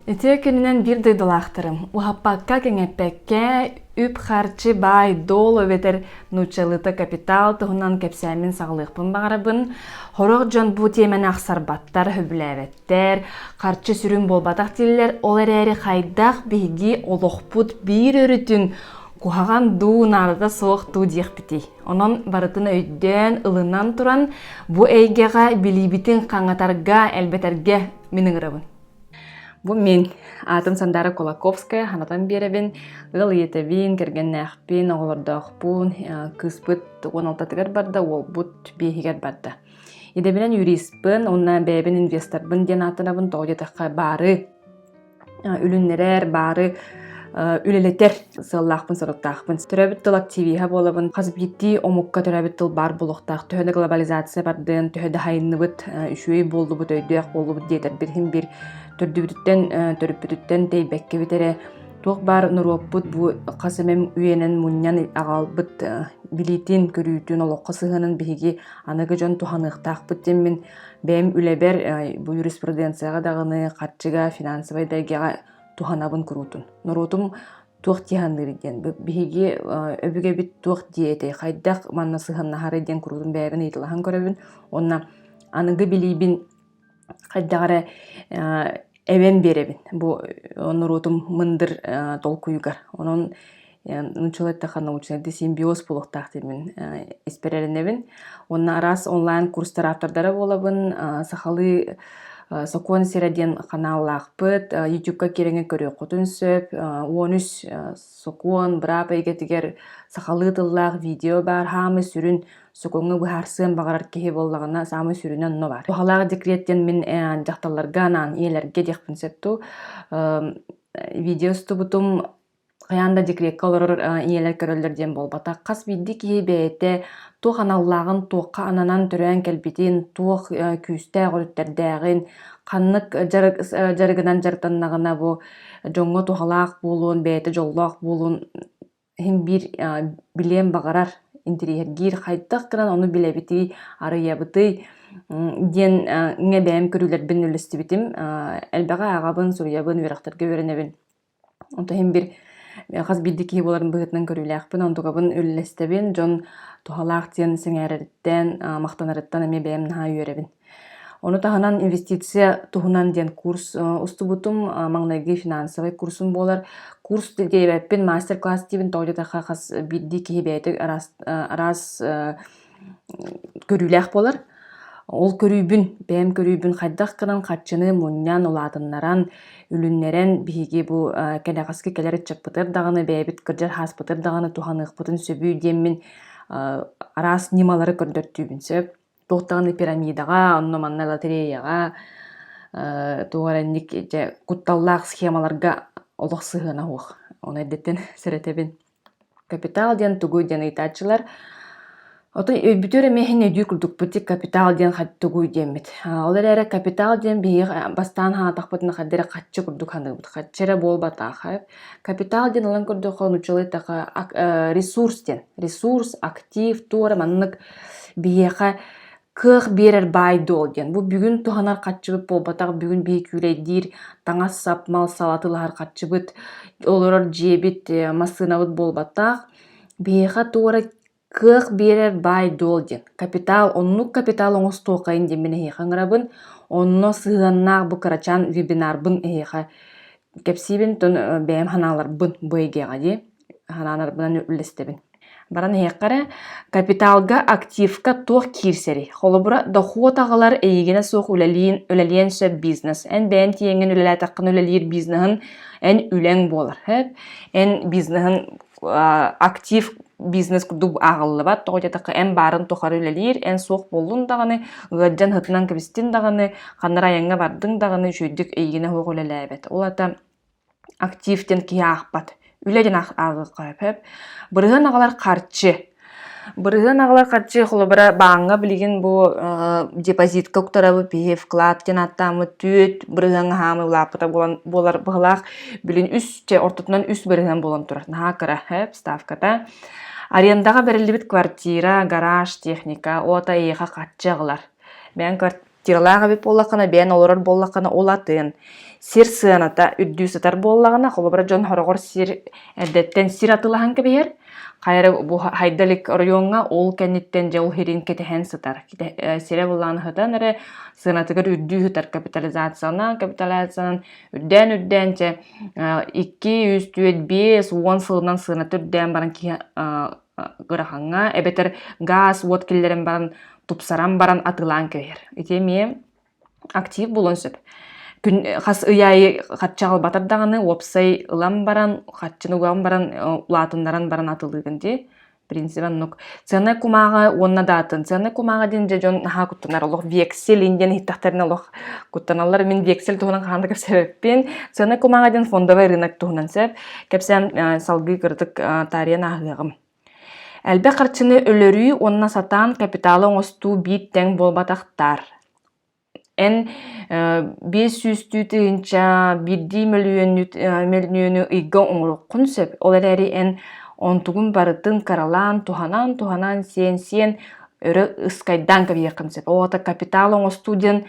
Etiyekününden bir duydulaştırım. Uhapakka kengeppekke üp harçı bay dolu veter nuçalıta kapital tuhunan kepsəmin sağlıqpın bağırabın. Horoq jon bu temen axsarbattar höbüləvetter, harçı sürün bolbataq diller, olar əri xaydaq bihgi oloqput bir örütün kuhagan du narada soğuk du diyekpiti. Onun barıtını öydен ılından turan bu eygeға bilibitin қаңатарға elbeterge miningirabın. Bu men atım Sandara Kolakovskaya hanatan berebin ıl yetebin kergennäxpin oğlordaqpun kıspıt 16 barda ol but behiger barda. Ide bilen yuristpin onna bebin investorbin den atınabın toğdetaqqa bары ülünnerer bары üleleter sığallaqpın sorotaqpın. Töröbüt tıl aktiviha bolabın qazbitti omukka töröbüt tıl bar buluqtaq. Töhöde globalizasiya bardın, töhöde hayınlıbıtüşüy bollubut öydüyaq bollubut deyter bir törüpütütten teybekke bitere. Tuq bar nuroput bu qasamem üyenen munyan ağalbıt bilitin körütün oloqqa sığının bihigi anıgı jon tuhanıqtaqpıt temmin bem üleber bu jurisprudensiyaga dağını qarçıga finansavay daygaga tuhanabın kurutun. Nurotum tuq tihanlırıgen. Bihigi öbüge bit tuq diyete. Qaydaq manna sığınna hariden kurutun bäbin itilahan köröbün. Onna anıgı bilibin qaydaqara even berebin. Bu nurotum mındır tolkuyugar. Onun nunçulayttaqqa naучнайда симбиоз болуқтақ демен испереринебин. Onna aras онлайн курстар автардара болабын. Сахалы Сокон середен каналлақпыт, YouTube-ка кереңе көрі құтын сөп, 13 Сокон, брапа егетігер сақалы тыллақ видео бар, хамы сүрін Соконғы бұхарсын бағарар кеге боллағына самы сүрінен но бар. Тухалағы декреттен мен жақталарға нан елерге декпін сөпту видеосту бұтым Қаянда декретка олар иелер көрөлерден болбата. Қас бидді кей бәйті туқ аналлағын туққа ананан түрен кәлбетін туқ күсті ғолеттердәғін қаннық жарығынан жартаннағына бұл жоңғы туғалақ болуын, бәйті жоллақ болуын хем бір білем бағарар интерьергер қайттық қыран оны білебеті арыябыты ден үңе бәйім көрілербін үлісті бітім әлбәға ағабын, сұриябын, верақтарға өрінебін. Онты хем бір Қаз білдікі боларын бұғытынан көріліяқпын, ондығабын өлілестебін, жон тухалақ тен сеңәреріттен, мақтанарыттан әме бәйімін ха үйеребін. Оны тағынан инвестиция туғынан ден курс ұсты бұтым, маңнайғы финансовай курсым болар. Курс дейбәппен мастер-класс дейбін тоғдетаға қаз білдікі бәйті арас көріліяқ болар. Ол көрүйбін, бәйім көрүйбін қайдақ қыран қатшыны мұннян олатыннаран, үліннерен бігі бұл кәліғасқы кәлері чаппытыр дағаны, бәйбіт кіржар хаспытыр дағаны туғанық бұтын сөбүй демін арас немалары көрдірттүйбін сөп. Тоқтағаны пирамидаға, онны манна лотереяға, туғаренник құтталлақ схемаларға олық сығына оқ. Оны әдеттен сіретебін. Капитал ден түгөй ден айтачылар. Отой өйбүтөр эмехин өйдүү курдук бутик капитал ден хаттыгуй демит. Олар эре капитал ден бийик бастан хаатакпытына хаддере каччы курдук хандыгбыт. Каччере болбатаха. Капитал ден алан курдук нучалыйтака ресурс ден. Ресурс, актив, туора маннык бийеха кых берер бай дол ден. Бу бүгүн туханар каччыбыт болбатак бүгүн бий күрейдир таңас сапмал салатылар каччыбыт олорор жебит масынабыт болбатак бийеха туора кых берер бай долден. Капитал, оннук капитал оңыз тоқайын демені хейхаңырабын. Онно сығаннақ бұ қарачан вебинарбын хейха. Кепсибін тон бәйім ханаларбын бұйгеға де. Ханаларбынан үлістебін. Баран хейқары капиталға активка тоқ кирсері. Холобыра дохуот ағалар әйгені соқ үләлиен сөп бизнес. Ән бәйін тиеңін үләләтаққын үләлиер бизнесін ән үләң болар. Ән бизнесін актив бизнес курдук агыллы бар. Тоғытетақы ән барын тоқары үлелер, ән соқ болуын дағаны, ғаджан хытынан кебістен дағаны, қандар аяңға бардың дағаны жүйдік әйгені хоқ үлелі әбет. Ол ата активтен кей ақпат. Үледен ағы қайып. Бұрығын ағалар қарчы. Бұрығын ағалар қарчы қолыбыра бағыңға білген бұл депозитка ұқтарабы пейе вклад ден аттамы түйет. Бұрығын ғамы лапыта болар бұғылақ білін үсте ортытынан үс бұрығын болан тұрар. Нақыра ставката. Арендаға берілі біт квартира, гараж, техника, ота ейға қатчы ағылар. Бән квартиралаға беп боллақына, бән оларар боллақына олатын. Сир сыаната үддүү сатар боллағына, қолыбыра жон хорогор сир әдеттен сир атылахан кебер. Хайры бу хайдалик районга ол кенниттен жол херин кетен сатар. Сире булланы хатан эре сыанатыгар үддүү сатар капитализацияны үддән 2-3-5-10 сылынан сыанаты үддән баран ки гыраханга эбетер газ вот киллерен баран тупсаран баран атылан кебер. Итеме актив булон сөп. Хас ыяй хатчагыл батардаганы опсай ылам баран, хатчынуган баран, улатындаран баран атылыгынди. Принципан нук. Цены кумага онна датын. Цены кумага динже жон наха куттанар олох вексель инден хиттахтарына олох куттаналар. Мен вексель туғынан қанды кеп себеппен. Цены кумага дин фондовый рынок туғынан сеп. Кепсен салгы кырдык тариян ахығым. Әлбе қарчыны өлөрүй онна сатан капиталы оңосту бит тең болбатақтар. En 500 tütünca 1 milyonu igga oңруққын сөп. Оларары en 10 барытын каралан, туханан, сен өрі ұскайдан кәбейқын сөп. Оғата капиталы оңы студен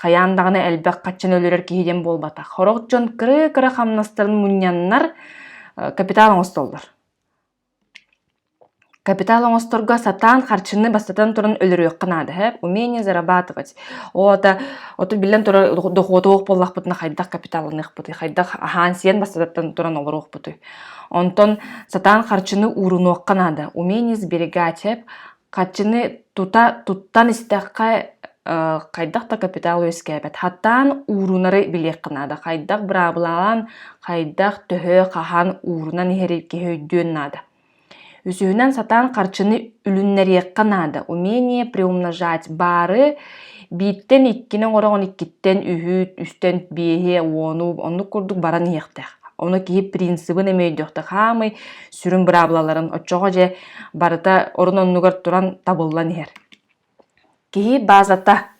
қаяндағыны әлбәқ қатчын өлерер кейден болбата. Хорық жон кірі қамнастарын мұняннар капиталы оңы столдар. Капитал оңосторга сатан харчыны бастатан туран өлөрөк кынады. Умение зарабатывать. Ото билен тура доходук боллакпытына хайдак капиталынык быты. Хайдак ахан сен бастатан туран олорук быты. Онтон сатан харчыны урунук кынады. Умение сберегать. Харчыны туттан истекка хайдак та капитал өскәбет. Хаттан урунары билек кынады. Хайдак брабылалан, хайдак төхө кахан урунан херепке хөйдөн нады. Үсүнен сатан қарчыны үлүннәрек қанады. Умение приумножать бары биттен 2-нен орағын 2-тен үхіт, үстен бейе, оны күрдік баран ектіқ. Оны кейіп принцибін емейдіқті. Хамы сүрін бұрабылаларын отчоға же барыта орын онығыр тұран табылан ер. Кейіп базата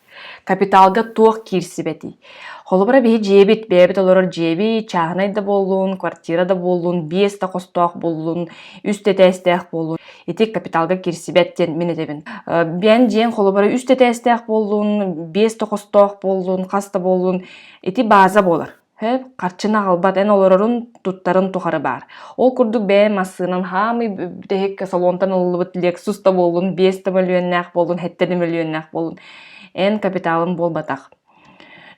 капиталга туақ кирси бети. Холобара бейі жебет, бәбет оларар жеби, чағынайда болуын, квартирада болуын, бесті қостуақ болуын, үсті тәстәқ болуын. Етек капиталга кирси бәттен мен етебін. Бән жен холобара үсті тәстәқ болуын, бесті қостуақ болуын, қасты болуын, еті база болар. Қарчына қалбат ән оларарын туттарын тұқары бар. Ол күрдік бәй масынан хамы бүтәхек салонтан ұлыбыт Lexus'та болуын, 5 миллионнақ болуын, 7 миллионнақ болуын. Ән капиталын болбатақ.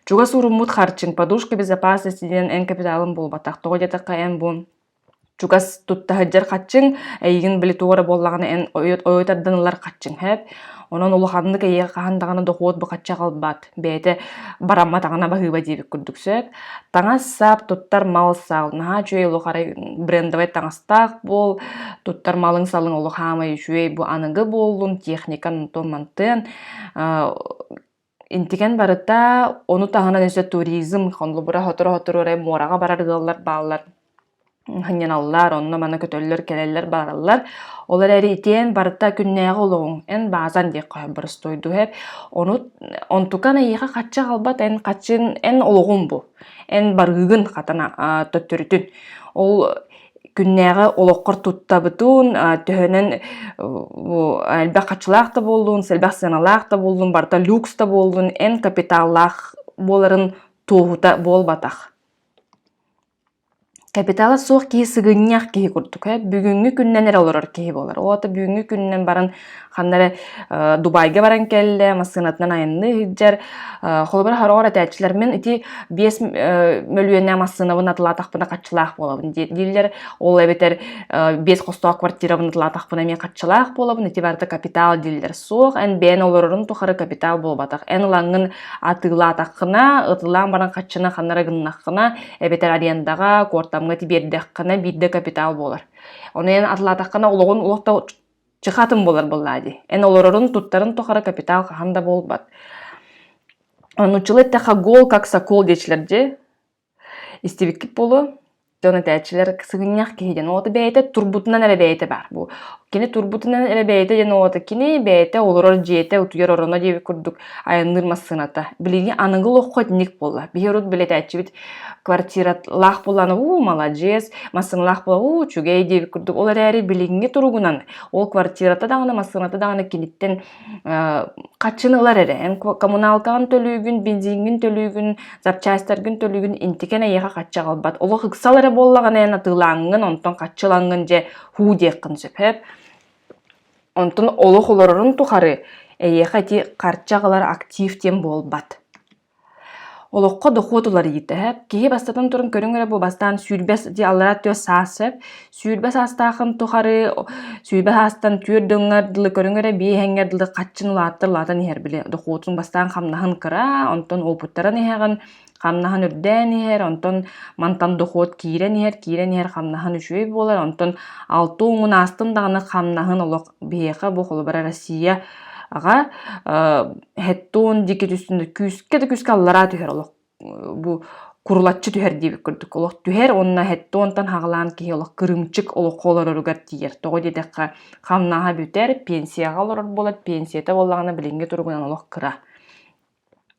Чуга сурумут харчин, подушка безопасности ден эн капиталын болбатақ. Тоғы детаққа ән бұн. Чугас тутта хаджар қатчин, әйгін білі туғары боллағаны ән ойотарданылар қатчин. Онын улуханды кәйе қағандағаны доқуот бұқатча қалбат. Бәйті барамма тағына бағыба дейбік күрдіксөп. Таңас сап, туттар мал сал. Наға чуй улухары брендовай таңастақ бол. Туттар малың салың улухамай чуй бұ анығы болуын, техникан томантын. Интиген барыта, оны тағына нөсі туризм, қонлы бұра хотыр орай мораға барар ғалар балар. Ханьяналлар, онна мана көтөллөр келелер баралар. Олар әрі итен барыта күннәғы олуғын. Ән базан дек қойып бұрыс тойду әп. Онтукан айыға қатша қалбат ән қатшын ән олуғын бұл. Ән барғығын қатана төттөрітін. Ол күннәғы олуққыр тұтта бұтын, төхінен әлбәқ қатшылақ та болуын, сәлбәқ сеналақ та болуын, барта люкс та болуын, ән капиталлақ боларын тоғыта бол батақ. Капиталы соқ кейі сығыннақ кейі күрдік. Бүгінгі күннен әрі олар кейі болар. Оғата бүгінгі күннен барын қандары Дубайға баран кәлі, масынатынан айынды хиджар. Қолыбыр харағар әтәтшілермен еті 5 миллионна масынавын атылатақ бұна қатшылақ болабын. Дейлер ол әбетер 5 қостуақ квартиравын атылатақ бұна мен қатшылақ болабын. Еті барда капитал дейлер соқ. Ән бән оларырын тұқары капитал болбатақ. Ән лаңын атылатақына, ұтылан баран қатшына қандары гыннақына әбетер арендаға, кортамға тибердіққына бидді капитал болар. Оны ән атылатақына олығын ұлықта чықатын болар болады. Ән оларырын тұттарын тұқары капитал қағанда болбат. Нучылы тәқа гол как сакол дечілерде. Истебеккіп болу. Оны тәтшілер сығыннақ кейден. Оты бәйті турбутынан әрі бәйті бар. Кені турбутынан әрі бәйті ден оты кені бәйті олырыр жейті ұтуер орына дейбі күрдік айындырма сынаты. Білігі аныңғыл оққы дінік болы. Бейрут білі тәтші біт квартират лақ боланы, маладжес, масын лақ болы, чүгей дейбі күрдік. Олар әрі білігінге тұрғынан. Ол квартирата дағына, масынаты дағына кенеттен качыныйлар эре. Коммуналкагын төлүүгүн, бензингин төлүүгүн, запчастаргын төлүүгүн интикен эйеха качча калбат. Олох ыксал эре боллаган эна тылаңын, онтон каччылаңын же хуу диеккин сөп. Онтон олох олорорун тухары эйеха ти карчагалар актив тем болбат. Олоққа дохотулар ите. Кеһи бастатан турун көрүңөрө бу бастан сүүрбес ди аллара тө саасып, сүүрбес астахын тухары, сүүрбес астан түрдөңөр дылы көрүңөрө бие хенгер дылы каччынылааттыр латан ихер биле. Дохотун бастан хамнаһын кыра, онтон опуттарын ихеген хамнаһын үрден ихер, онтон мантан дохот кирен ихер хамнаһын үчөй болар, онтон алты оңун астын даганы хамнаһын олоқ биеха бу холбара Россия ага хеттон дикет үстүндө күскө аллара түһөр олох бу курулатчы түһөр дип көрдүк. Олох түһөр онна хеттонтан хагалаан ки олох кырымчык олох колороругар тиер. Того дедекка хамнаха бүтер пенсияга олорор болот, пенсията боллагана билинге тургунан олох кыра.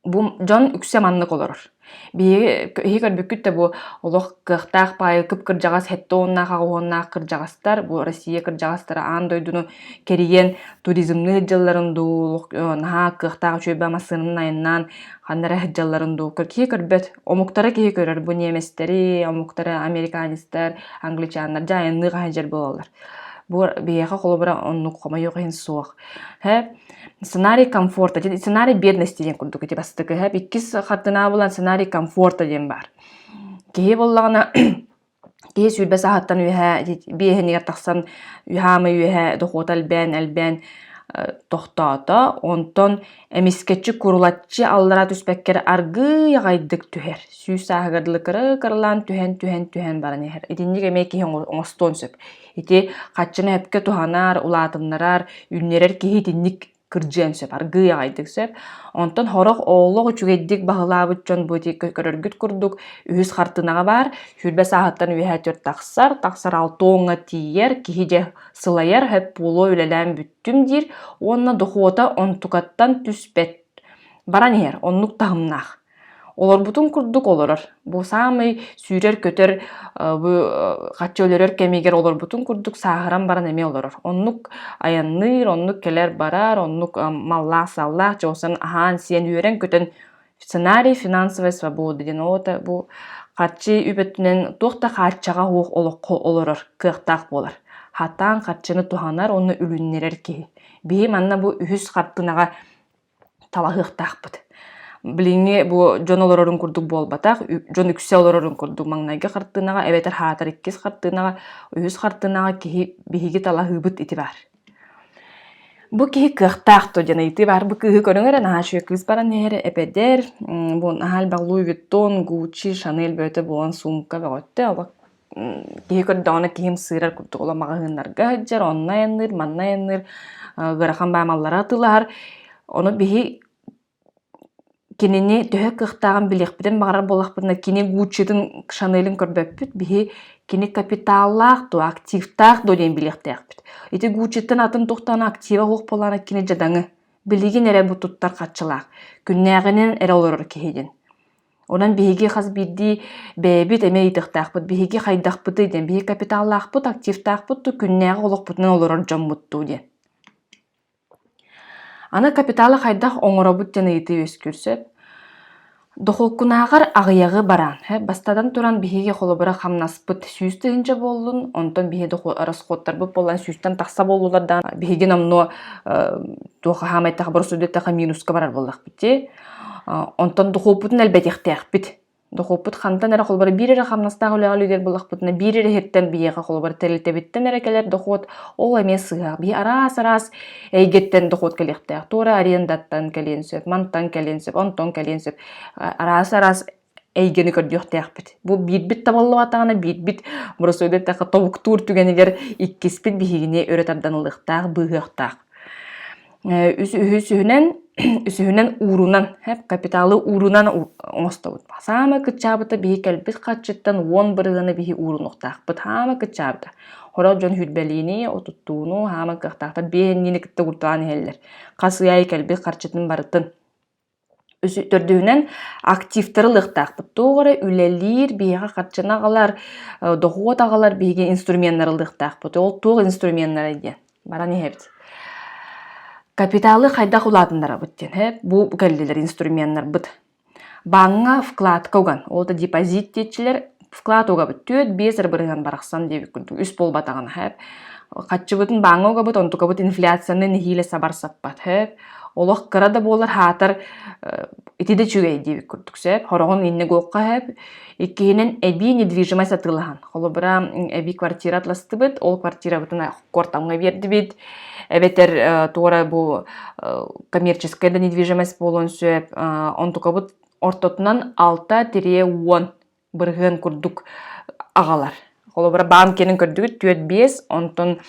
Бу жон үксе маннык олорор. Бии көрбүккүттө бу олох кыктаак пайы кып кыржагас хеттонна хагуонна кыржагастар, бу Россия кыржагастар аан дойдуну кериен туризмны жылларынду наха кыктаак чөйбө масынын айынан ханнара жылларынду кии көрбөт омуктара кии көрөр бу неместери, омуктара американистер, англичандар жайынны хажар болалар. Бу бияха холобра оннук кома йогын суак. Сценарий комфорта, сценарий бедности ден курдук эти бастыкы. Иккис хаттына булан сценарий комфорта ден бар. Кеһи боллагана кеһи сүүрбе сааттан үһэ биэһинигер тахсан үһамы үһэ дохотал бэн тохтоото, онтон эмискетчи курулатчы аллара түспеккер аргы ягайдык түһэр. Сүүс саагардылы кырылан түһэн баран эхер. Идинник эме кеһи оңостон сөп. Ити каччыны эпке туханар, улаатыннарар, үннерер кеһи динник кыржен сөп, аргы ягайдык сөп. Онтон хорох оолог үчүгейдик бахылаабыт жон бути көрөргүт курдук үһүс хартынага бар, хүрбе сааттан үһэ төр тахсар алтоонга тиер, киһи же сылайар хөп пуло үлелән бүттүм дир, онна дохуота онтукаттан түспет. Баран ер, оннук тахымнах. Олар бутун курдук олорор. Бу самый сүүрер көтөр бу каччөлөрөр кемигер олар бутун курдук саагыран баран эме олорор. Оннук аянныр, оннук келер барар, оннук маллах саллах жосын ахан сен үйрен көтөн сценарий финансовой свободы ден ота бу каччы үбөтүнен тухта каччага хук олокко олорор, кыктак болар. Хатан каччыны туханар, оны үлүннерер ки. Бии манна бу үһүс каттынага талахыктакпыт. Билинге бу жон олорорун курдук болбатак, жон үксе олорорун курдук маңнайга картынага, эбетер хатар иккис картынага, үһүс картынага киһи биһиги талахыбыт ити бар. Бу киһи кыктаакто жана ити бар. Бу кыһы көрүңөр наха шөкүс баран эре эпедер, бу нахал баг Louis Vuitton, Gucci, Chanel бөтө болон сумка бөгөттө, ала киһи көрдөөнө киһим сырар курдук ола магагыннарга жар оннайынныр, маннайынныр, гырахан баамаллара атылар. Ону биһи кинини төһө кыктаган билekпитен багарар болакпытына кини Gucci-дын Chanel-ин көрбөппүт, биһи кини капиталлаак то активтаак до ден билектеакпит. Ити Gucci-тын атын тухтана актива хук болана кини жадаңы. Билигин эре бу туттар катчылаак. Күннәгенен эре олорор киһиден. Онан биһиги хас бидди бэбит эме итыктаакпыт, биһиги хайдакпыт ден, биһи капиталлаакпыт, активтаакпыт, күннәге олокпутунан олорор жоммутту ден. Аны капиталы хайдах оңоробут жана ити өскүрсөп. Дохолкунаагар агыягы баран. Бастадан туран биһиги холобура хамнаспыт сүүстө инче болдун. Онтон биһи расходтар бу болан сүүстөн такса болулардан биһиги намно тоха хамайта борсудетта минуска барар болдакпыт. Онтон дохолпутун элбетехтеакпит. Дохолпут хантан эре холбары бирере хамнастагы үлегелер болакпытына бирере хеттен биега холбары телетебиттен эрекелер дохот ол эме сыга би арас эйгеттен дохот келехте. Тора арендаттан келенсеп, мантан келенсеп, онтон келенсеп арас эйгени көрдүктеакпит. Бу бит табаллы атагана бит бурусудетта тобуктур түгенигер иккиспит бихигине өрөтарданылыктак быгыктак. Үсүһүнен урунан, капиталы урунан оңостабыт. Сама кычабыта биһи келбит качыттан 10 бырыгыны биһи урунуктаакпыт. Хама кычабыта. Хорол жон хүрбелини, отуттууну, хама кыктаакта биһеннини кытта уртаан хеллер. Касыяй келбит качытын барытын. Төрдүүнен активтары лыктаакпыт. Тоогора үлелир биһига качынагалар, дохуотагалар биһиге инструменттары лыктаакпыт. Ол тоог инструменттары экен. Баран эһебит. Капиталы хайдах улатындар быттен, бу кәллелер инструменттер быт. Банга вкладка уган, ол да депозит детчилер вклад уга быт, төт бесер бырыган барақсан деп күнту, үс бол батағын, Қатчы бұтын баңа уга быт, онтука быт инфляцияны нехиле сабар саппат, Олох кырада болар хатар итиде чүгей деп күрдік, Хорогон инне гоққа, Иккенен эби недвижимость атылыған. Холобыра эби квартира атласты быт, ол квартира бытына кортамға берді бит. Эбетер туора бу коммерческая да недвижимость болон сөп, он тука бут ортотунан 6-10 быргын курдук агалар. Холобыра банкенин көрдүгү 4-5, онтон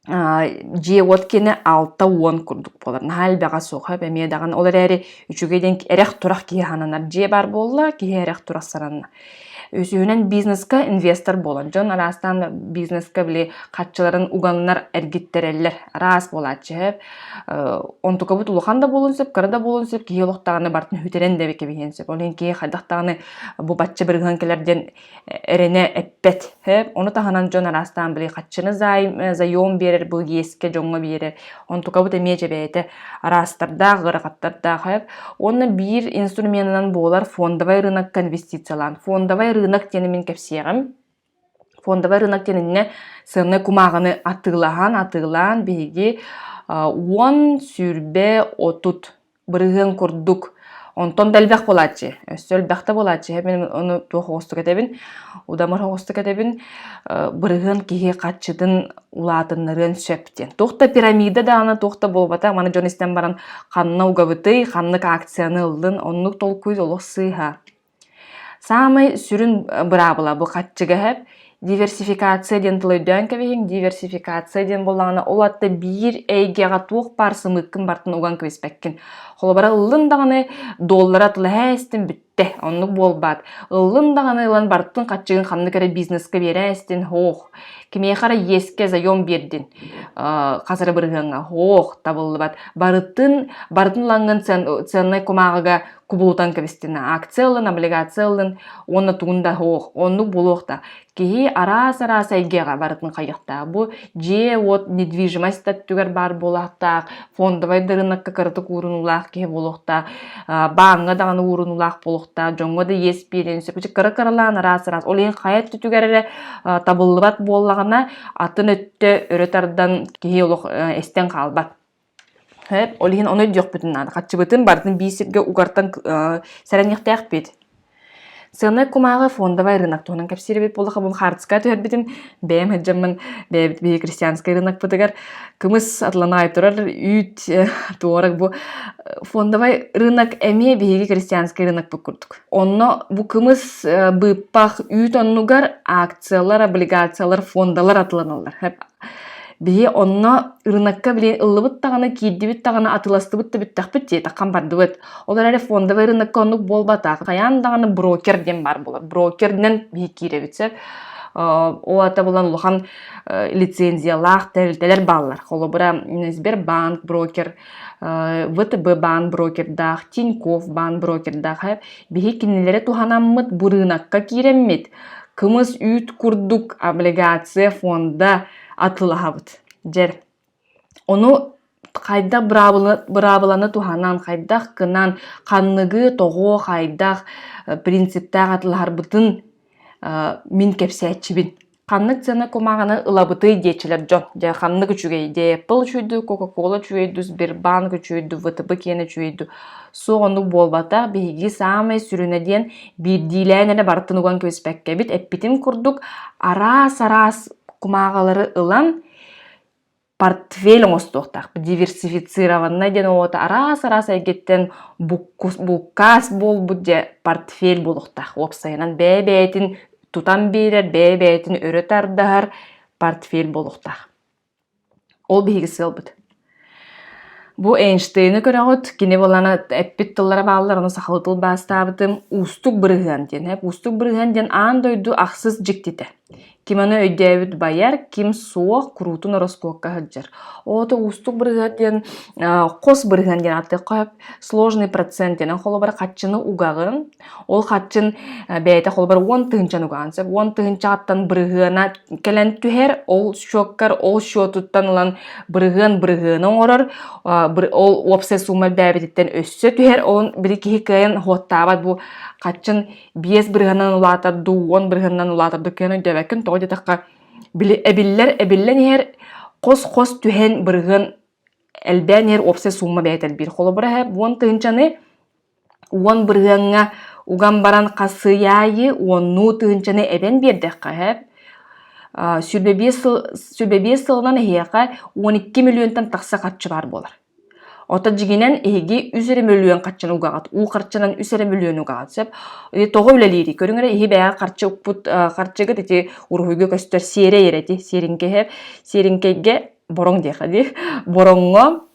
же откені 6-10 курдук болар. Нахал бага соқып, әме даған олар әрі үчігейден әреқ тұрақ кей хананар. Же бар болла, кей әреқ тұрақ саранна. Өсіуінен бизнеска инвестор болан. Жон арастан бизнеска біле қатчыларын уганлар әргеттерелер. Арас болатчы. Онтука бұт улуқанда болынсып, қырада болынсып, кей олықтағаны бартын хүтерен де беке бейенсіп. Олен кей қайдақтағаны бұл батчы біргінкелерден әрене әппет. Оны тағанан жон арастан біле қатчыны зайом берер, бұл еске жоңға берер. Онтука бұт әмеже бәйті арастарда, ғырақаттарда. Оны бір инструментынан болар фондовай рынокка инвестициялан. Фондовай рынок тенемен кепсиягам. Фондовый рынок тенене сыны кумағыны атылан беги 10 сүрбе отут бұрығын күрдік. Онтон дәлбәқ болачы. Өстөлбәқті болачы. Мен оны тоқы кетебін. Удамыр оғысты кетебін. Бұрығын кеге қатшыдың улатынырын сөптен. Тоқта пирамида да аны тоқта болбата. Маны жонестен баран қанына уғабыты, қаннық акцияны ылдың. Онлық толкуыз олық сыйға. Самый сүрін бұрабыла бұл қатшыға әп. Диверсификация ден тылайдан кәбейін, диверсификация ден болағына ол атты бір әйгеға тоқ барсы мүккін бартын оған көбеспәккен. Қолы бара ұлындағаны доллара тылы әстін бүтті, онлық болбад. Ұлындағаны ұлан бартын қатшығын қанны кәрі бизнеске бері әстін, хоқ. Кемей қара еске зайон бердін, қазірі біргіңға, хоқ, табылы бад. Бартын лаңын ценный комағыға кубулутан кәбестіні, акциялын, облигациялын, оны туғында хоқ, оны болуқта. Кеге арас әйгеға барытын қайықта. Бұл же от недвижимость түгер бар болақтақ, фондовай дырынаққа қырытық ұрынулақ кеге болуқта, бағыңа дағаны ұрынулақ болуқта, жоңға да ес беренсі, қыры-қырылан арас. Олейін қайат түгерері табылыбат болағына атын өтті өретардан кеге олық әстен қалбат. Олейін оны жоқ бүтін ады. Қатшы бүтін бардың бейсірге ұғартан сәрәнеқтәқ бет. Сылны кумағы фондовай рынок туғынан кәпсері бет болуға бұл қартысқа түйер бетім. Бәйім әджамын бәйбі крестьянскай рынок бұтығар. Кымыз атлана айтырар үйт туғарық бұл фондовай рынок әме бейгі крестьянскай рынок бұл күрдік. Онны бұл кымыз бұппақ үйт оннуғар акциялар, облигациялар, фондалар атланалар. Бие онна рынокка билен ыллыбыт тағаны, кейдібіт тағаны атыластыбытты біттақ бітте, таққан барды өт. Олар әрі фондовый рынокка оннық болбатақ. Қаян тағаны брокерден бар болар. Брокерден бейі кейре бітсеп. О ата болан ұлған лицензиялақ, тәрілтелер балылар. Қолы бұра Сбербанк брокер, ВТБ банк брокердақ, Тинькофф банк брокердақ. Бейі кенелері туғанаммыт бұ рынокка кейреммет. Кымыз үйт күрдік облигация фонда атылағабыт. Жер. Оны қайдақ бұрабыланы туғанан, қайдақ кынан, қанныгы тоғы қайдақ принциптақ атылағар бұтын мен кәпсі әтчібін. Қаннык цена комағаны ылабыты дечілер жон. Қаннык үчігейде Apple чүйді, Coca-Cola чүйді, Сбербанк чүйді, ВТБ кені чүйді. Соғыны болбата бейгі самай сүрінеден бірдейләйнені бартынуған көспәкке бит. Әппетім күрдік арас комағалары ылан портфель оңыстуқтақ. Диверсифицированна ден оғыта арас әгеттен бұққас бол бұдде портфель болуқтақ. Опсайынан бәйбәйтін тутан берер, бәйбәйтін өрітардағар портфель болуқтақ. Ол бейгі сыл бұд. Бұл Эйнштейні көріғыт, кені боланы әппет тыллара бағылар, оны сақылы тыл бастабытым ұстық бірігін ден. Ұстық бірігін ден ан дойду ақсыз жіктеті. Киманы өйдәбит баяр, ким суох курутун роскокка хаджар. Ото устук брыгаден, кос брыгаден аты кап, сложный процент ден холобар катчыны угагын. Ол катчын бәйте холобар 10 тыгынчан угансып, 10 тыгынчаттан брыгына келен түһер, ол шоккар, ол шотуттан улан брыгын оңорор, ол опсе сумал бәбитеттен өссө түһер, ол бир кихи кайын хоттабат бу катчын 5 брыгынан улатар, 10 брыгынан улатар дөкөнө дөбәкин тоҕо дитакка эбиллен ер кос түһен брыгын элбен ер опсе сумма бәйтел бир холобра һәп 10 тыгынчаны 10 брыгынга уган баран касыяйы 10 тыгынчаны эбен бердекка һәп сүрбе 5 сылынан һияка 12 миллионтан такса катчы бар болар. Ота жигинен эги 100 миллион катчын угагат, у карчынан 100 миллион угагат сеп. Того үлелири. Көрүңөр эги бая карчы уппут карчыгы тити ургуйга көстөр сере ерети, серинке хеп, серинкеге бороң дехади. Боронго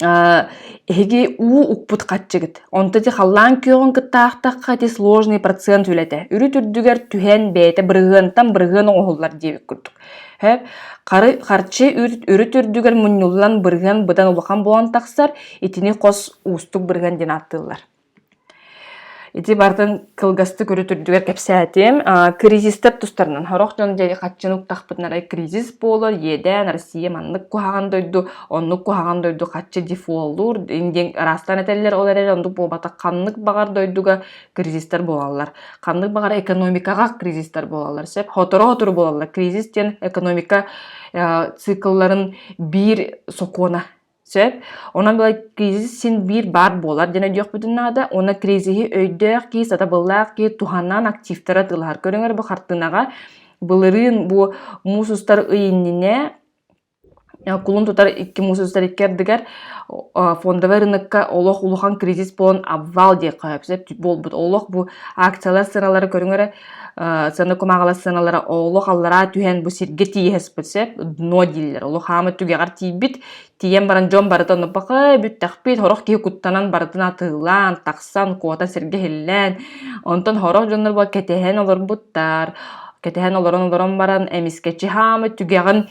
эги у уппут катчыгыт. Онта ти халлан күйөгөн кыттаактакка ти сложный процент үлете. Үрү түрдүгөр түһен бейте брыгынтан брыгын оголлар дебик күрдүк. Хеп карчы үрү түрдүгөр муннуллан брыгын быдан улахан болан таксар, итини кос устук брыгын ден аттылар. Ити бартын кылгасты көрү түрдүгөр кепсәтим, кризистеп тустарынан. Хорох жон жеги катчынук тахпытнарай кризис болор, еден Россия маннык кухаган дойду, оннук кухаган дойду катчы дефолдур, инден растан этелер олар ондук болбата каннык багар дойдуга кризистер болалар. Каннык багар экономикага кризистер болалар. Сеп хотору болалар. Кризис тен экономика циклларын бир сокона. Сөп, онан былай кризис син бир бар болар, дене дүйөк бүтүннада, она кризиси өйдөк ки, сата быллак ки, туханнан активтара тылар. Көріңер бұл қартынаға, бұлырын бұл мусустар ыйыннине, кулун тутар 2 мусустар иккердігер, фондовый рынокка олох улухан кризис болон обвал дей қойып. Сөп, олох бұл акциялар сыналары көріңер, саны кумағала сыналары олох аллара түйен бұл серге тиес бұтсеп, дно дейлер. Олох хамы түгеғар тейбіт, тиен баран жон барытын ұпақы, бүт тақпет, хорох кей күттанан барытын атылан, тақсан, куата серге хеллен. Онтан хорох жондар бұл кетехен олар бұттар. Кетехен оларын баран әмискетчі хамы түгеғын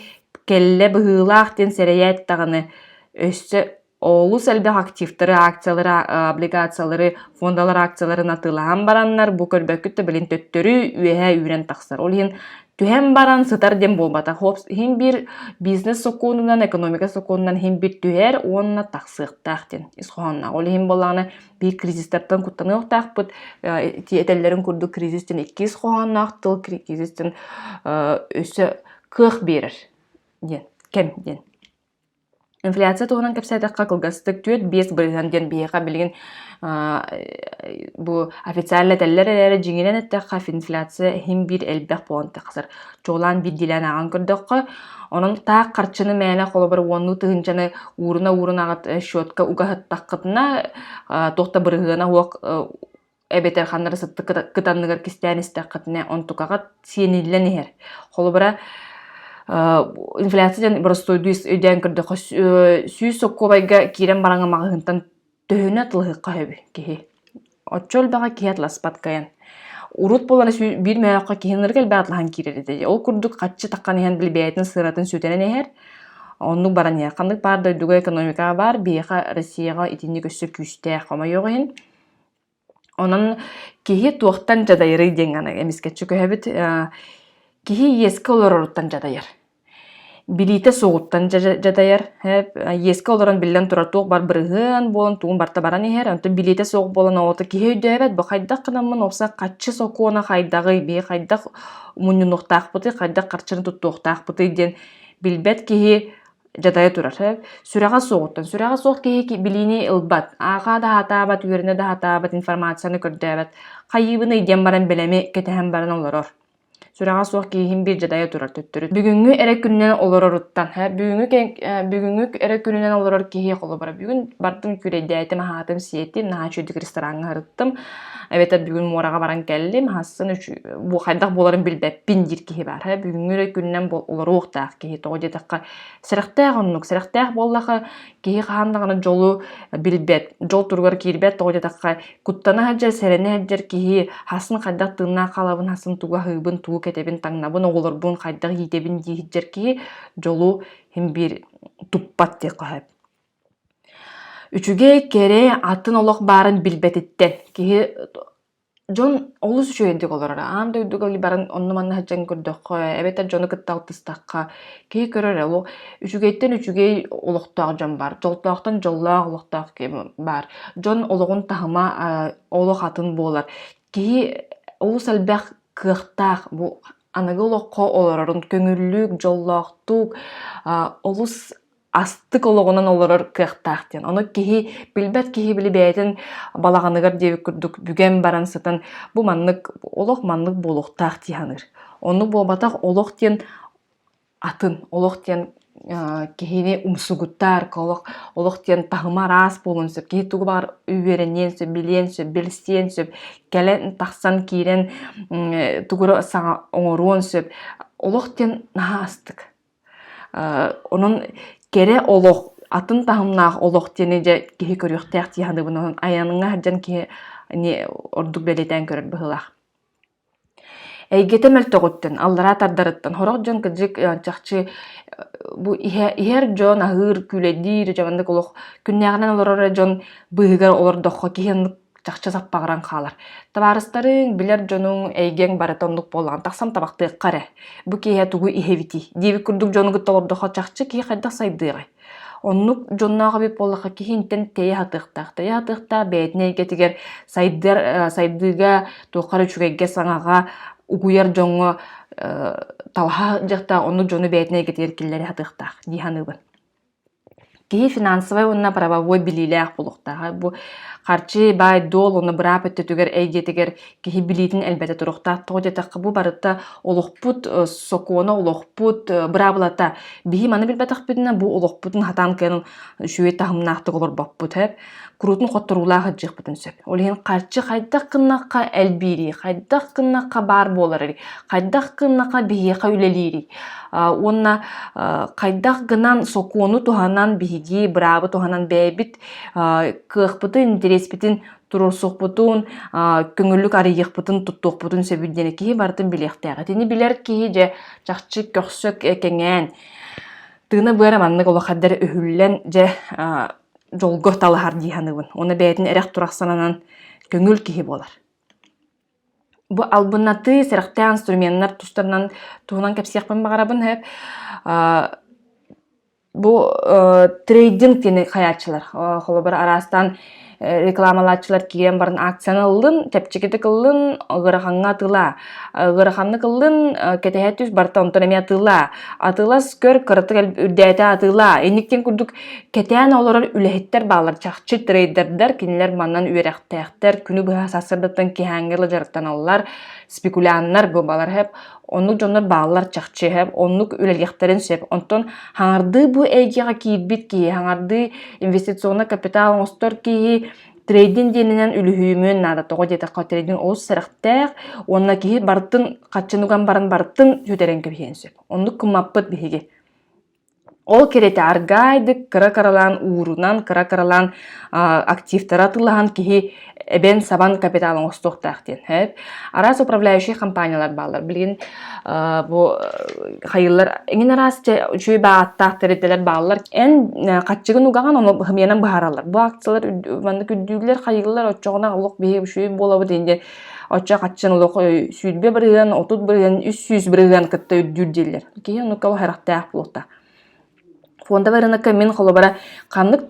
келле бұғылақ ден сереет тағыны өсі олу сәлбек активтары, акциялары, облигациялары, фондалар акцияларын атылаған бараннар, бұл көрбәкітті білін төттөрі үйе үйрен тақсар. Ол ең түхен баран сытар дем болбата. Хем бір бизнес сокуынынан, экономика сокуынынан хем бір түхер, онына тақсықтақ ден. Исхуанна. Ол ең болағына бір кризистерден күттаны оқтақ бұд, этелерін күрді кризистен 2 исхуанна ақтыл, кризистен өсі қық берір. Кем ден. Инфляция туғынан кәпсәдіққа қылғастық түйет 5 брыган ден бейіға білген бұл официаллы тәлілер әрі жеңінен әттіққа инфляция хем бір әлбәқ боланты қысыр. Жолан бір дилен аған көрдіққа, оның тақ қарчыны мәне қолы бір 10 тұғынчаны урына ағат шотқа ұғағыт таққытына тоқта брыгана оқ әбетер қандары сытты қытанығыр кестәнес таққытына он тұқағат сенілен ер. Қолы бірі инфляциядан простойду өйден көрді сүйіс соққобайға керен бараңа мағығынтан төхіне тылғыққа өбі кеге. Отчол баға кеге атласпат каян. Урут боланы бір мәйаққа кегеніргел бә атлаған кереді. Ол күрдік қатшы таққан еген білбәйтін сыратын сөтенен егер. Онның баран яқандық бар дойдуға экономика бар, бейқа Россияға итінді көсі күсті қома йоғы ен. Онын кеге туақтан жадайыры денгені әмескетші көйәбіт кеге ескі олар ұрыттан жадайыр. Билите соғыттан жадайыр. Ескі оларын білден тұрар туық бар бірғын болын, туғын барта баран егер. Онты билите соғы болын оғыты кеге өйдәбет. Бұл қайдақ қынамын опса қатшы соқуына қайдағы, бей қайдақ мұнын ұқтақ бұты, қайдақ қарчыны тұтты ұқтақ бұты ден білбет кеге жадайы тұрар. Сүраға соғыттан. Сүраға соғыт кеге біліне ұлбат. Аға да хатабат, үйеріне да хатабат, информацияны көрдәбет. Қайыбыны иден баран білеме кетәхен баран олар. Сүраға соқ кейхін бір жадайы тұрар төттірі. Бүгінгі әрі күнінен олар ұрыттан. Бүгінгі әрі күнінен олар кейхе қолы бара. Бүгін бардым күрейді әйтім, ағатым, сиетім, наға чөдік ресторанға ұрыттым. Әбетер бүгін мораға баран кәлдім. Хасын бұл қайдақ боларын білбәп пиндер кейхе бар. Бүгінгі әрі күнінен олар оқтақ кейхе. Тоғы дедіққа сіріқтәқ оннық. Сіріқтәқ болдақы кейхе қағандағына жолу білбәт. Жол тұрғар кейірбәт. Тоғы дедіққа күттана әджер, сәрені әджер кейхе. Хасын қайдақ тыңна қалабын, хасын туға хыбын, туғы кетебин таңнабын оголорбун хайдах йитебин дийиджер ки жолу хим бир туппат те кахып. Үчүгей кере атын олох барын билбетиттен ки Жон олус үчүгэдик олорора. Аам дөйдүг оли барын онну манна хаджан көрдөх. Эбетер жону кытталтыстакка. Кей көрөр олу үчүгейттен үчүгей олохтоох жон бар. Жолтоохтан жоллоох олохтоох бар. Жон ологун тахыма олох атын болар. Кей олус албах кыахтаах бу анагы олохко олорорун көңүллүк жоллоохтук олус астык ологонан олорор кыахтаахтен. Ону кихи билбет кихи билибээтин балаганыгар диэбик курдук бүген баран сытан бу маннык олох маннык болуктаах тиhanыр. Ону буобатах олох тиен атын, олох тиен кихини умсугуттар, олох тиен тахыма рас болун сөп, кихи тугу бар үйеренен сөп, билен сөп, билстен сөп, келен тахсан кирен тугуру саңа оңоруон сөп, олох тиен наха астык. Онун кере олох атын тахымнаах олох тени же кихи көрүөхтәэх тиһаныбын онун аяныңа хаджан кихи не ордук белетен көрөр быһылаах. Эйгете мөлтөгөттөн аллара тардарыттан хорох жон кыжык чахчы бу ихер жон ахыр күледир жамандык олох күннягынан олорора жон быһыгар олордоххо кихи чахча саппагыран хаалар. Табарыстарын билер жонун эйген баратондук болған. Тақсам табақты қаре. Бу кихе тугу ихевити. Деви күрдүк жону гытталордохо чахчы кихи хайда сайдыгай. Оннук жоннага беп боллаха кихи интен тeye хатыктах. Тeye хатыкта бетне кетигер сайдыга тохары чугайга саңага угуяр жоңго талха жакта онну жону бетне кетигер киллери хатыктах. Диханыбын. Кихи финансовый онна правовой билилях болуктага. Бу Харчы бай дол оны бырап өттүгер эйгетигер кихи билитин элбете турукта тоодетакка бу барытта олохпут сокуона олохпут бырабылата бихи маны билбетак бидина бу олохпутун хатан кенин шуе тахымнаакты олор баппут хеп курутун хотторулаах жыкпытын сөп. Олихин харчы хайдак кыннакка элбири, хайдак кыннакка бар болари, хайдак кыннакка бихиха үлелири. Онна хайдак гынан сокуону туханан бихиги бырабы туханан бэбит кыхпытын интереспитин турусукпутун көңүллүк арыйыкпытын туттукпутун сөбүддени кихи бартын билектеага. Тени билер кихи же чакчы көксөк экеңен тыына быара маннык олохаддар өһүллен же жолго талахар диханыбын. Оны бээтин эрек тураксананан көңүл кихи болар. Бу албынаты сыракта инструменттар тустарынан туунан кепсиякпын багарабын хеп. Бу трейдинг тени хаячылар. Холобар арастан рекламалачылар киген барын акцияны ылын, тепчекети кылын, гыраханга тыла. Гыраханны кылын, кетехетүс барта онтономия тыла. Атылас көр кырытык үрдәйте атыла. Эниктен күрдүк кетеан олорор үлехеттер балар, чакчы трейдердер, кинилер маннан үйрәктәктер, күнү быха сасырдыттан кихангылы жарыктан аллар, спекуляннар бу балар хеп. Оннук жоннор балар чакчы хеп, оннук үлелехтерин сөп. Онтон хаңарды бу эйгега кийбит ки, хаңарды инвестиционный капитал остор ки трейдинг денинен үлүхүүмүн нада того жетакка трейдинг оос сырактак, онна ки бартын каччынуган барын бартын жүтерен кебиен сөп. Оннук кымаппыт биһиги. Ол керете аргайды кыра-каралан уурунан, кыра-каралан активтара тылахан кихи эбен сабан капиталын остуктактен. Арас управляющий компаниялар балар. Билген бу хайыллар эңин арас чүй бааттак теретелер балар. Эн каччыгын угаган оны хымиянан бахаралар. Бу акциялар манды күддүглер хайыллар очогуна улук бейи шүй болабы дейинде оча каччын улук сүйдбе бирген, отут бирген, 300 бирген кытта үддүрделер. Кийин нукал характак болукта. Фонда барынакка мен холобара каннык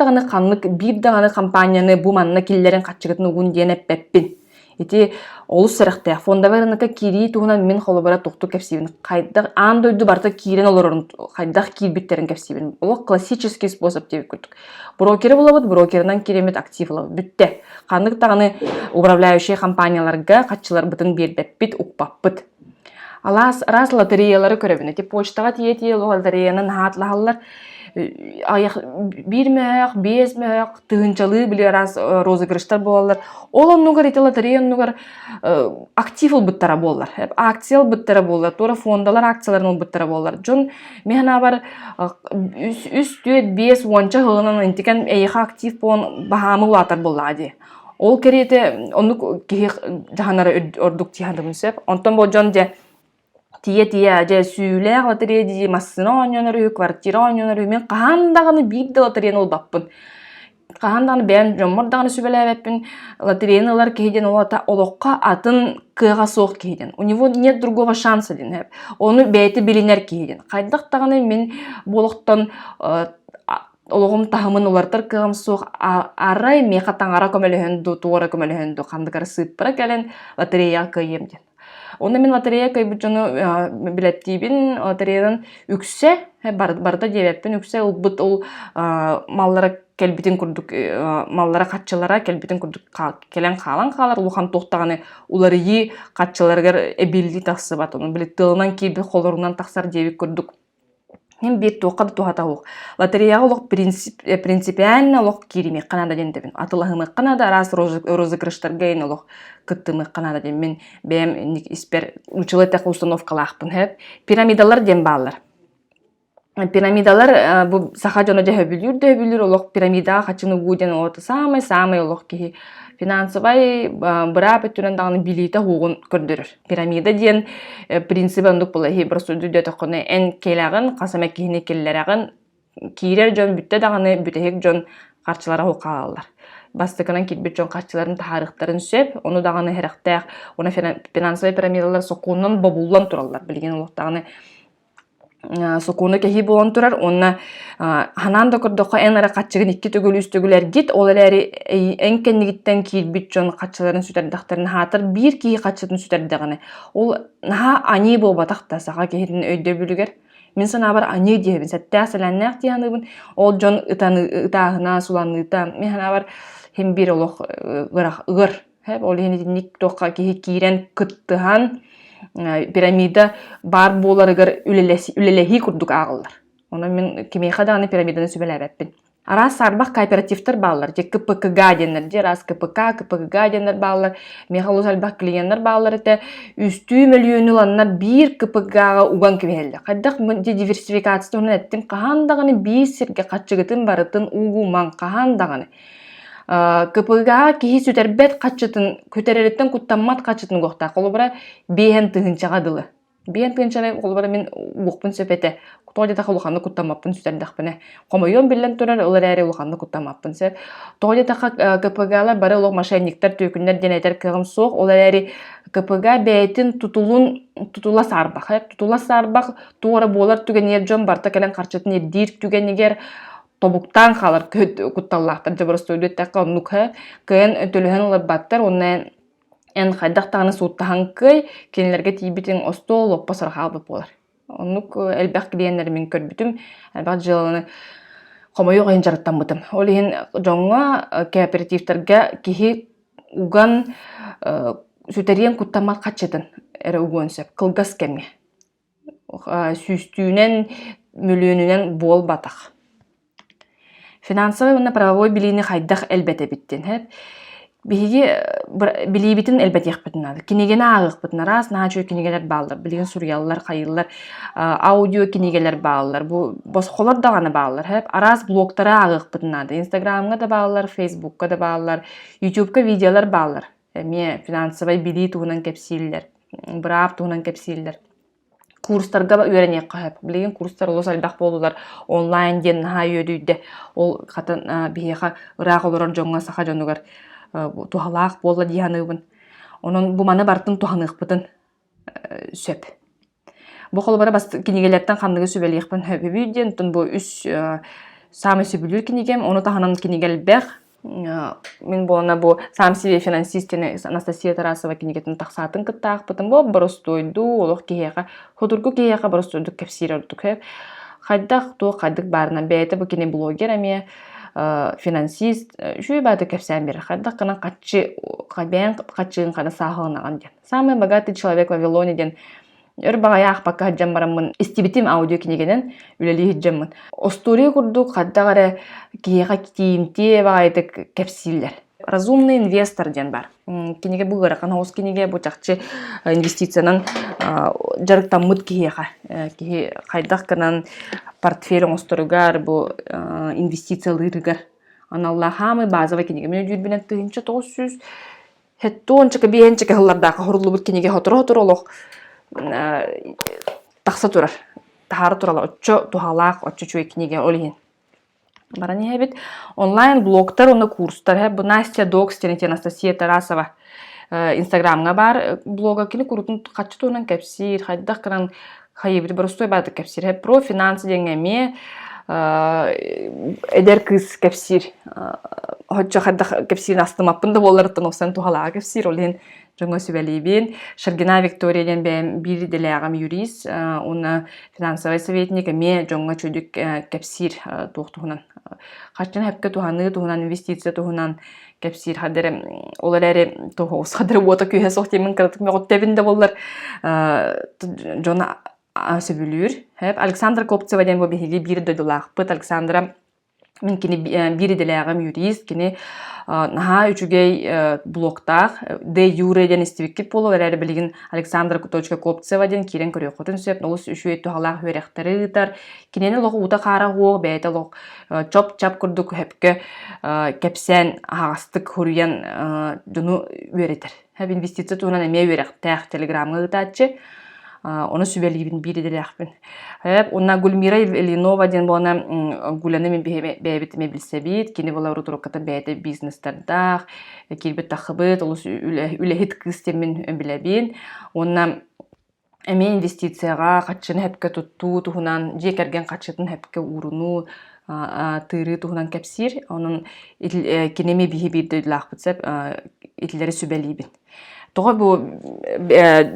бир даганы компанияны бу манна киллерин каччыгытын угун диен эппеппин. Ити олус сыракта фонда барынакка кири тугунан мен холобара тукту кепсибин. Кайдак андойду барта кирен олорун кайдак кирбиттерин кепсибин. Ол классический способ деп көрдүк. Брокери болобут, брокеринен керемет актив болобут. Бүтте. Каннык даганы управляющий компанияларга каччылар бытын бербеппит, укпаппыт. Алас раз лотереялары көрөбүн. Эти почтага тиети лотереянын хатлахаллар бир мөк, 5 мөк, тыгынчалы биле раз розыгрыштар болалар. Ол оннугар эти лотереяннугар актив булбуттара болалар. Акция булбуттара болалар. Тора фондалар акцияларын булбуттара болалар. Жон механа бар 3-4-5 онча хылынан интикен эйха актив болон бахамы улатар боллади. Ол керете оннук кихи жаханары ордук тиhandыбын сөп. Онтон бо жон же тие аja сүүлээх лотерея дии массына ооньонору, квартира ооньонору, мен каандаганы бир да лотерейны ол баппын. Каандаганы бэм жоммордаганы сүбэлээбэппин лотерейнылар киһиден олокка атын кыга соох киһиден. У него нет другого шанса ден. Оны бэйти билинер киһиден. Кайдактаганы мен болохтон ологум тахымын улартар кыгам соох арай меха таңара көмөлөһөндү, туора көмөлөһөндү, кандыгар сыппара келен лотерея кыйым ден. Оны мен лотерея кыйбыт жону билеттибин, лотереядан үксе, барда дебеппин, үксе улбут ол маллара келбитин курдук, маллара катчылара келбитин курдук келен калар, улухан тоқтағаны уларыйы катчыларгар эбилди тақсы бат, оны билет тылынан кейбі қолорунан тақсар дебик курдук. Мен бир тоқады тухата олық. Лотереяға олық принципиально олық кирими қанада ден дебин. Атылahымы қанада, раз розыгрыштарға ен олық кыттымы қанада ден. Мен бәйім испер учылы тәқ установкалақпын. Пирамидалар ден балар. Пирамидалар бу саха жона жа хөбүлүр олох пирамидаға хачыны гуден оты самый олох ки финансовай быра бөтүнөн дагы билите хугун көрдөрөр. Пирамида диен принципи ондук була хи бір сөйдү дөтөкөне эн келагын касама кихини келлерагын кирер жон бүтте дагы бүтехек жон карчылара хукалалар. Бастыкынан китбит жон карчыларын тарыхтарын сөп, ону дагы херактак, оны финансовый пирамидалар сокунун бобуллан тураллар. Билген олох дагы сокуны кехи болон турар, онна хананда көрдөкө эн ара катчыгын икки төгүл үстөгүлер гит, ол элери эн кеннигиттен кийбит жон катчыларын сүтөрдактарын хатыр бир кии катчытын сүтөрдөгүнө. Ол наха ани болбатакта сага кехидин өйдөбүлүгер. Мен сана бар ани дебин, сәттәсәләннәк дияныбын. Ол жон ытагына суланыта. Мен хана бар хем бир олох ыгыр. Ол ник токка кехи кирен кыттыхан пирамида бар боларыгар үлелехи курдук агылар. Оны мен кемейха даганы пирамиданы сүбелебеппин. Арас сарбак кооперативтер баллар, же КПК денер, же раз КПК денер баллар, мехалу сарбак клиенттер баллар эте үстүү миллионуланнар бир КПК-га уган кебелди. Кайдак же диверсификацияны эттим, кахандаганы бир серге катчыгытын барытын угуман кахандаганы. КПК кихи сүтербет качытын көтерелеттен куттаммат качытын гохта. Колубара бейен тыгынчага дылы. Бейен тыгынчага колубара мен угпын сөпете. Тоғыда улуханны куттамаппын сүтердақпыны. Комойон билен турар олар әре улуханны куттамаппын сөп. Тоғыда КПК-лар бары олық мошенниктер төкүннер денетер кығым соқ. Олар әре КПК бәйтін тутула сарбақ. Тутула сарбақ туғыры болар түген ержон барта кәлен қарчытын ердир түген егер тобуктан қалар кутталлақтар жабырысты өйдеттәққа оннук күйен төліген олар баттар, оннан ән қайдақтағаны суыттаған күй кенелерге тейбітін остол лоппа сарқалбы болар. Оннук әлбәқ кілиенлер мен көрбітім, әлбәқ жылыны қомайы оғайын жараттан бұтым. Ол ең жоңға кооперативтерге кехи уған сөтерген куттамат қачыдын әрі уған сөп, қылғас кәме. Сүйістүүнен, мөлөнінен бол батақ. Финансовый уна правовой билини хайдах элбете биттен. Биги билибитин элбет яхпытнады. Кинегене агыкпытна раз, наачу кинегелер балдар, билген сурьяллар, кайыллар, аудио кинегелер балдар. Бу босхолар да гана балдар. Арас блогтара агыкпытнады. Инстаграмга да балдар, Фейсбукка да балдар, Ютубка видеолар балдар. Ме финансовый били тугунан кепсиллер, брап тугунан кепсиллер. Курстарга үйренек қағып. Білеген курстар олыс әлбақ болулар онлайн ден наға үйрейді. Ол қатын бейеға ұрақ олырар жоңға сақа жонуғар тухалақ болы дейанығын. Оның бұманы бартын туханық бұтын сөп. Бұл қолы бара бас кенегелерден қандығы сөбелейікпін хөбебейден. Тұн бұл үс самы сөбілер кенегем. Оны тағанын кенегел бәқ. Мен болына бұл сам себе финансистіне Анастасия Тарасова кенегетін тақсатын кіттақ бұтын бұл бұрыстойду, олық кейеға, құдырғы кейеға бұрыстойду кәпсир ордық. Қайдақ тұл қайдық барына бәйті бұл кене блогер әме финансист, жүй бәді кәпсән бері. Қайдақ қынан қатшығын қана сағылынаған ден. Самый богатый человек в Вавилоне ден өр бағаяқ баққа хаджам барамын истибитим аудио кенегенен үлелі хаджамын. Остори құрду қаддағары кейеға кейімте бағайды кәпсилер. Разумный инвестор ден бар. Кенеге бұғыры қана ос кенеге бұл жақчы инвестицияның жарықтан мұд кейеға. Қайдақ қынан портфелің остырығар бұл инвестициялырығар. Аналлахамы базовый кенеге. Мен жүрбінен тыынча 900 хетто ончака бейенчака ғылардағы ғұрылы бұл кенеге ғотыр олық. тақса турар. Тахары турала отчо тухалақ, отчо чуй книге олиhin. Барани хебит онлайн блогтар, оны курстар хеб Настя Докс тенете Анастасия Тарасова Инстаграмга бар блога кини курутун качы туунан кепсир, хайдах кыран хайыбыты барустой барды кепсир хеб про финансы деңеме эдер кыз кепсир хотчо хайдах кепсирин астымаппында болларыттан оксан тухалаа кепсир олиhin Жоңго Сүбелибин, Шаргина Виктория бәм бир делягам юрист, оны финансовый советник, ме жоңго чөдүк кепсир туhtуһунан. Качын хепке туханы туһунан инвестиция туһунан кепсир хадер олары тохос хадер бота күйе сохтемин кыртык мегот тебинде боллар. Жона сөбүлүр. Хеп Александра Копцева ден бу биһиги бир дөдүлак. Пыт Александра мен кини бир делягам юрист, кини наха үчүгей блогтах де юре ден истибиккит болу эрери билигин Александра Копцева ден кирен көрөкөтүн сөп нолус үшү тухалах хөрехтеритар кинени лог ута кара го бете лог чоп чап курдук хепке кепсен агастык хурьян дуну веретер хеп инвестиция туна эме верехтах телеграмга тачы оны Сүбелибин бири делякпин. Хеп онна Гульмира Ильинова ден бона Гуланы мен бебитиме билсебит, кини бола урутурукката бэйте бизнестердах, кирбит тахыбыт, олус үлехит кыстемин билебин. Онна эме инвестицияга качын хепке тутту туһунан жекерген качытын хепке уруну тыры туһунан кепсир, онун кинеме биһи бирде лахпытсеп итлери Сүбелибин. Тоға бұл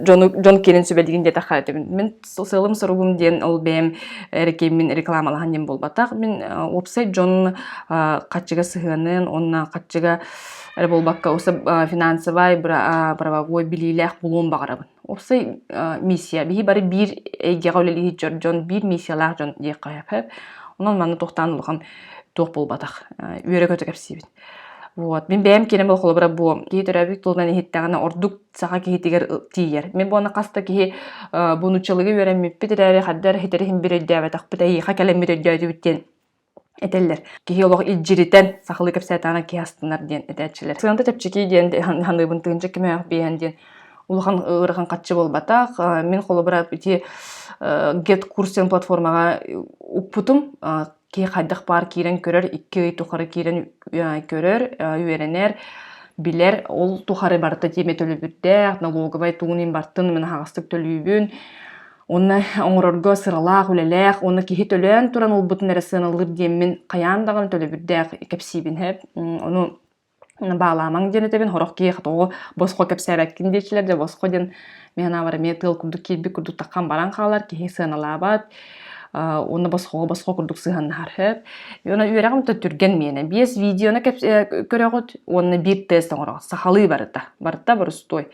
Джон Керен сөбелдеген де таққар мен сылым сұрғым ден ол бәйім әрекеймен рекламалаған ден болбатақ. Мен опсай Джон қатшыға сығанын, онына қатшыға әрі болбаққа осы финансовай, правовой білейләқ болуын бағарабын. Опсай миссия. Бейі бары бір әйгеға өлелігі Джон бір миссиялақ Джон дей қайап. Онан маны тоқтан ұлған тоқ болбатақ. Үйері көті кәпсейбін. Вот, мен бәйім кенем бұл қолы бұра бұл. Кейі түрәбік тұлдан ехеттіғана ордук саға кейтігер тиер. Мен бұны қаста кейі бұны чылығы өрен меппет әрі қаддар хетерихін бір өйдәві тақпыта еқа кәлем бір өйдәві өттен әтелдер. Кейі олығы илжиритен сақылы кәпсәтіғана кей астынар ден әтәтшілер. Сығында тәпчекей ден ханыбын тұғыншы кеме ақ бейін ден ұлған ұрған қатшы бол батақ. Мен қолы бұра біте гет курсен платформаға ұппутым. Кей қайдық бар кейрен көрер, икки тұқары кейрен көрер, үйеренер, білер, ол тұқары барыта теме төлі бүрді, налоговай туғынын бартын, мен хағыстық төлі үйбін. Оны оңырырға сыралақ, өлеләқ, оны кейі төлен тұран ол бұтын әрісін алыр деймін қаяндағын төлі бүрді кәпсейбін хеп. Оны бағаламаң ден өтебін, хорақ кейі қатуғы босқо кәпсәрәккен дейшілер де босқо ден мен авары мен тыл күрдік кейбі күрдік таққан баран қалар, кейі сыналабат. Оны босқо күрдік сығаннар хеп. Оны үйерағым түрген мені. Бес видеоны көріғыт, оны бір тестің ұрағы. Сақалы барыта бұрыстой.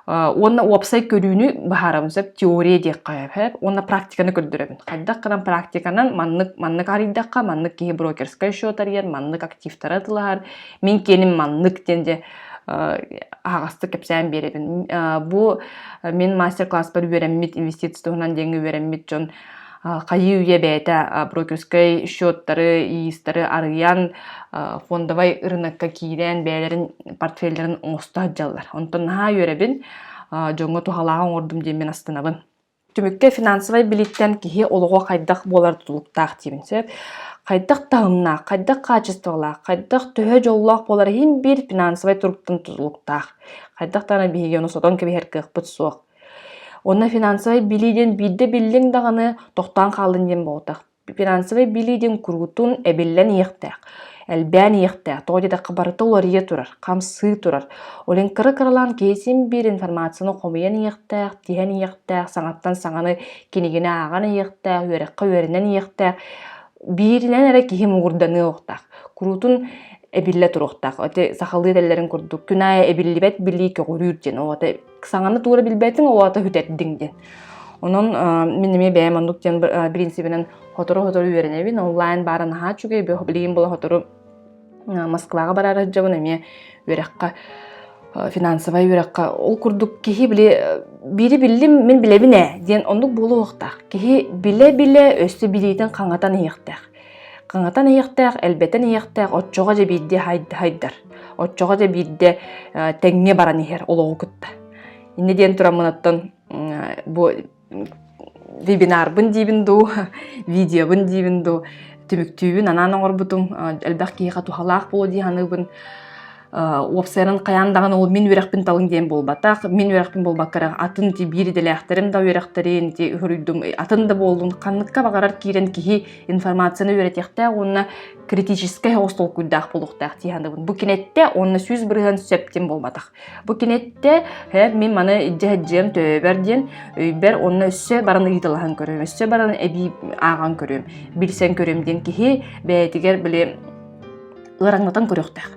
Оны опсай көрүүнү бахарабын сөп теория дек қайып хеп. Оны практиканы көрдіребін. Қайдақ қынан практиканан маннык аридаққа, маннык кейі брокерскай шотар ер, маннык активтар атылар. Мен кенім маннык денде ағасты кепсән беребін. Бұл мен мастер-класс бір өреммет, инвестиция тұғынан денгі өреммет жон қайы үйе бәйті брокерскай счеттары, иістары арыян фондовай рынокка кейден бәйлерін, портфелерін оңысты жалар. Онтан наға өребін жоңғы тұғалаған ордым демен астынабын. Түмікке финансовай билеттен кейі олығы қайдақ болар тұтылықтақ деймін сөп. Қайдақ тағымна, қайдақ қачыстығыла, қайдақ түйе жоллақ болар ең бір финансовай тұрықтың тұтылықтақ. Қайдақ тағына бейге оны содан көбе қықпыт соқ. Онна финансовай билиден бидде биллин дағаны тоқтан қалдын ден болдық. Финансовай билиден күргутун әбеллен еқтәк. Әлбән еқтәк. Тоғыды да қабарыты олария тұрар, қамсы тұрар. Олен кыры-кырылан кейсен бір информацияны қомиян еқтәк, тиген еқтәк, саңаттан саңаны кенегіне ағаны еқтәк, өрекқа өрінен еқтәк. Бірінен әрі кейім ұғырданы оқтақ. Күргутун эбилле туруктак. Оте сахалды теллерин курдук. Күнай эбиллибет билли көгүрүрден. Оте саңаны тура билбетин оата хүтетдиңден. Онон мен неме бәйм ондук ден принцибинен хотору үйренебин. Онлайн барын ха чугай билигин бола хотору Москвага барар жабын эме үйрекка финансовай үйрекка. Ол курдук кихи бири биллим мен билебине ден ондук болу оқтақ. Кихи биле өсті билейтін қаңатан иықтақ. Қаңатан иықтақ, әлбеттен иықтақ, отчоға же бидде хайдар. Отчоға же бидде тәңге баран ихер олығы күтті. Инне ден тұрамын аттан бу вебинар бын дибинду, видео бын дибинду, түмүктүүбүн анан оңорбутум, элбэх киха тухалаах болу диханыбын, уопсайрын каяндаган ол мен үрәкпин талын ден болбатак, мен үрәкпин болбаккара атын ти бири делехтерим да үрәктерин ти хүрүдүм, атын да болдун, канныкка багарар кирен кихи информацияны үрәтекте, онна критический хостол куйдах болуктах тиханыбын. Бу кинетте онна сүз бырыган сөптен болбатак. Бу кинетте мен маны идҗәһәҗем төбәрден, бер онна өссө бараны италахан көрөм, өссө бараны эби аган көрөм, билсен көрөм ден кихи бәйтигер биле ыраңнатан көрөктах.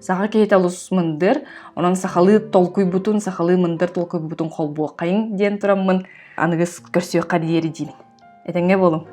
Саха кейталус мындыр, онан сахалы толкуй бутун, сахалы мындыр толкуй бутун холбу кайын ден тураммын, аныгыз көрсөй карьери дин. Этеңе болум.